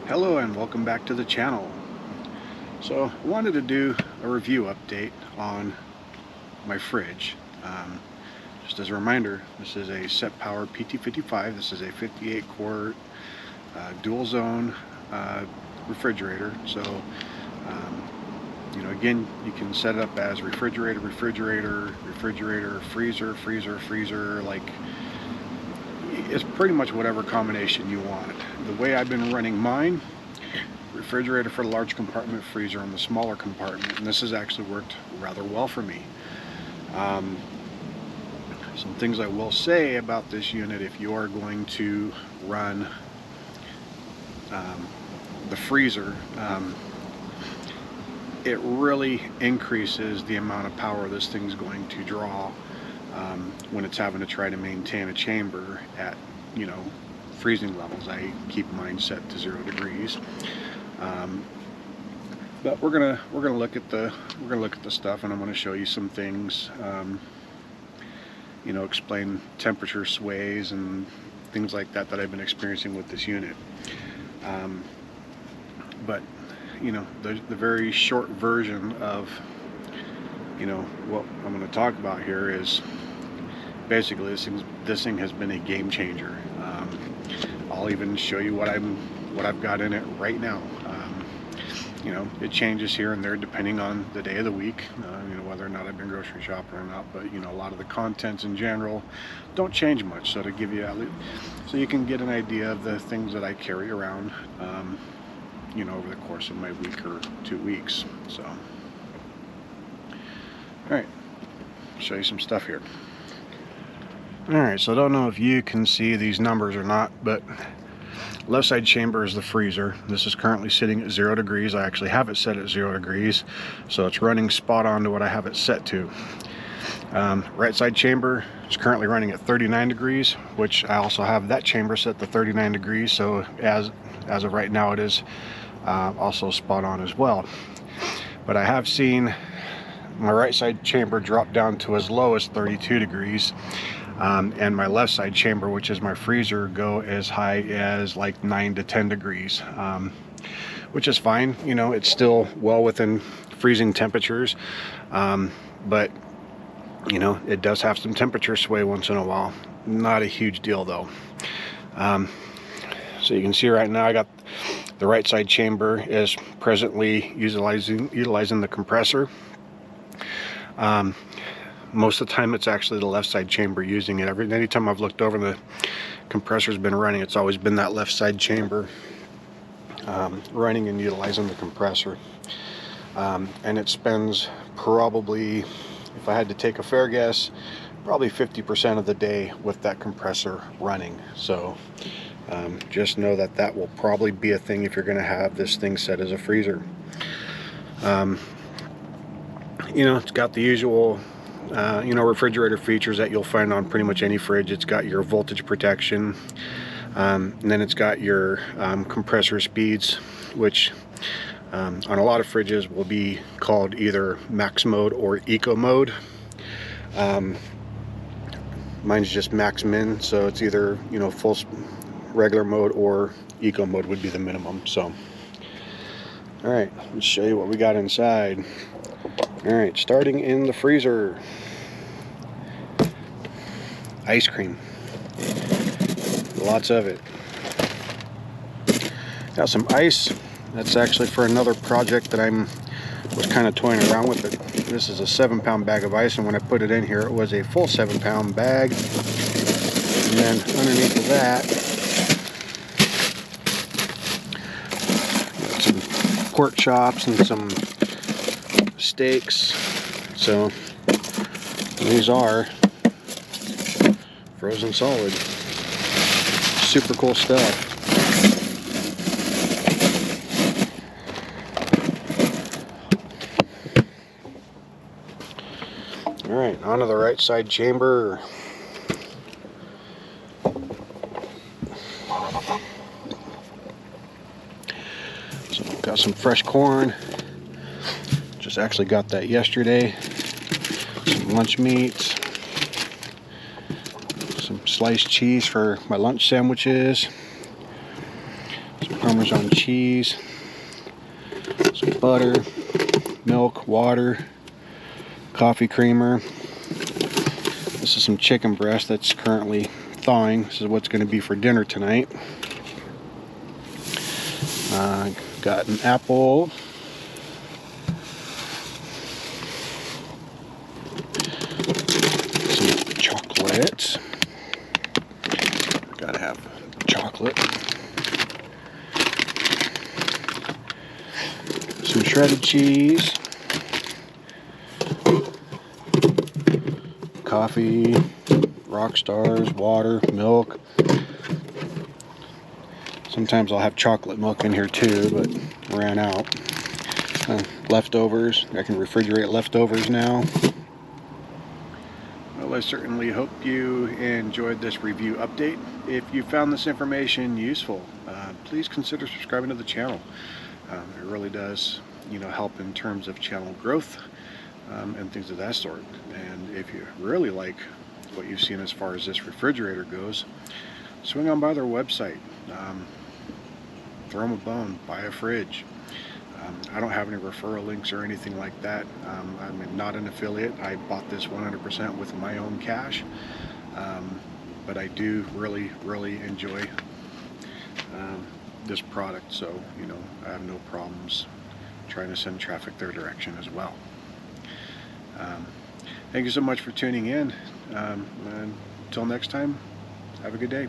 Hello and welcome back to the channel. So I wanted to do a review update on my fridge. Just as a reminder, this is a Set Power PT55. This is a 58 quart dual zone refrigerator. So again, you can set it up as refrigerator, freezer. Like, it's pretty much whatever combination you want. The way I've been running mine: refrigerator for the large compartment, freezer on the smaller compartment, and this has actually worked rather well for me. Some things I will say about this unit: if you are going to run the freezer, it really increases the amount of power this thing's going to draw when it's having to try to maintain a chamber at freezing levels. I keep mine set to 0 degrees. But we're gonna look at the stuff, and I'm going to show you some things. Explain temperature sways and things like that I've been experiencing with this unit. But the very short version of what I'm going to talk about here is basically this thing has been a game changer. I'll even show you what I've got in it right now. It changes here and there depending on the day of the week, whether or not I've been grocery shopping or not, but a lot of the contents in general don't change much. So to give you so you can get an idea of the things that I carry around over the course of my week or 2 weeks. So alright, show you some stuff here. Alright, so I don't know if you can see these numbers or not, but left side chamber is the freezer. This is currently sitting at 0 degrees. I actually have it set at 0 degrees, so it's running spot on to what I have it set to. Right side chamber is currently running at 39 degrees, which I also have that chamber set to 39 degrees, so as of right now it is also spot on as well. But I have seen my right side chamber drop down to as low as 32 degrees. And my left side chamber, which is my freezer, go as high as like 9 to 10 degrees, which is fine. It's still well within freezing temperatures, but it does have some temperature sway once in a while. Not a huge deal though. So you can see right now I got the right side chamber is presently utilizing the compressor. Most of the time it's actually the left side chamber using it. Anytime I've looked over, the compressor's been running, it's always been that left side chamber running and utilizing the compressor. And it spends probably, if I had to take a fair guess, probably 50% of the day with that compressor running. So just know that will probably be a thing if you're going to have this thing set as a freezer. It's got the usual refrigerator features that you'll find on pretty much any fridge. It's got your voltage protection, and then it's got your compressor speeds, which on a lot of fridges will be called either max mode or eco mode. Mine's just max min, so it's either full regular mode or eco mode would be the minimum. So alright, let's show you what we got inside. Alright, starting in the freezer. Ice cream. Lots of it. Got some ice. That's actually for another project that was kind of toying around with it. This is a 7-pound bag of ice, and when I put it in here, it was a full 7-pound bag. And then underneath of that, got some pork chops and some steaks. So these are frozen solid. Super cool stuff. Alright, onto the right side chamber. So got some fresh corn. Just actually got that yesterday. Some lunch meats. Some sliced cheese for my lunch sandwiches. Some Parmesan cheese, some butter, milk, water, coffee creamer. This is some chicken breast that's currently thawing. This is what's going to be for dinner tonight. Got an apple, some chocolate. Gotta have chocolate. Some shredded cheese, coffee, rock stars, water, milk. Sometimes I'll have chocolate milk in here too, but ran out. Leftovers. I can refrigerate leftovers now. Well, I certainly hope you enjoyed this review update. If you found this information useful, please consider subscribing to the channel. It really does, help in terms of channel growth and things of that sort. And if you really like what you've seen as far as this refrigerator goes, swing on by their website. Throw them a bone, buy a fridge. I don't have any referral links or anything like that. I'm not an affiliate. I bought this 100% with my own cash. But I do really enjoy this product, so I have no problems trying to send traffic their direction as well. Thank you so much for tuning in. And until next time, have a good day.